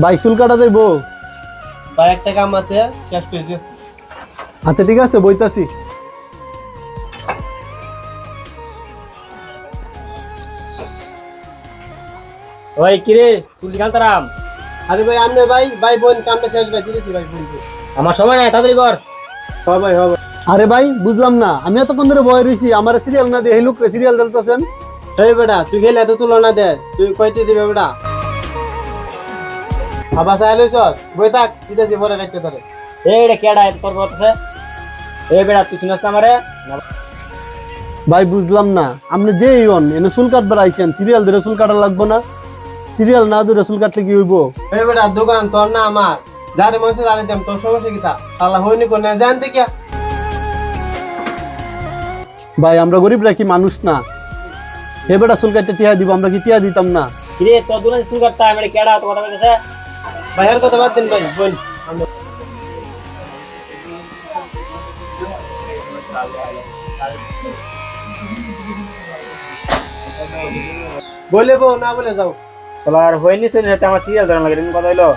ভাই চুল কাটা দেবো? ভাই একটা কাম আছে, ক্যাশ করে দিও। আচ্ছা ঠিক আছে, বইতাছি। ওই কিরে চুল কান্তারাম, আরে ভাই আমনে ভাই ভাই বোন কামটা শেষ ভাই দিয়েছি ভাই বোন। আমার সময় নাই, তাড়াতাড়ি কর। হ্যাঁ ভাই হবে। আরে ভাই বুঝলাম না, আমি এতক্ষণ ধরে বয়ে রয়েছি, আমার সিরিয়াল না দিয়ে এই লোক সিরিয়াল দিতেছেন। এই বেটা তুই গেলে এত তুলনা দে, তুই কয়তে দিবে বেটা? আবার চাইলে সর বই থাক, দিতেছি পরে কাটতে ধরে। এই রে কেডা এত তোর করতেছে? এই বেড়া তুই শুনছ না আমারে? ভাই বুঝলাম না, আপনি যে ইয়ন এনে চুল কাটবার আইছেন, সিরিয়াল ধরে চুল কাটা লাগবো না? সিরিয়াল না ধরে চুল কাটলে কি হইব? এই বেটা দোকান তোর না আমার, যারে মনসে জানি দেম, তোর সমস্যা কি তা? আল্লাহ হইনি কোন না জানতে কি? ভাই আমরা গরিবরা কি মানুষ না? হে বেটা চুল কাটতে টিয়া দিব, আমরা কি টিয়া দিতাম না? কিরে তোর দুনা চুল কাটতা আমি কেডা তো কথা কইতেছে? ভাইয়ের কথা বাদ দিন ভাই বোন। বলে বউ না বলে যাও। শালার হইনি শুনে আমার সিরিয়াল ধরা লাগে, তুমি কথা হইলো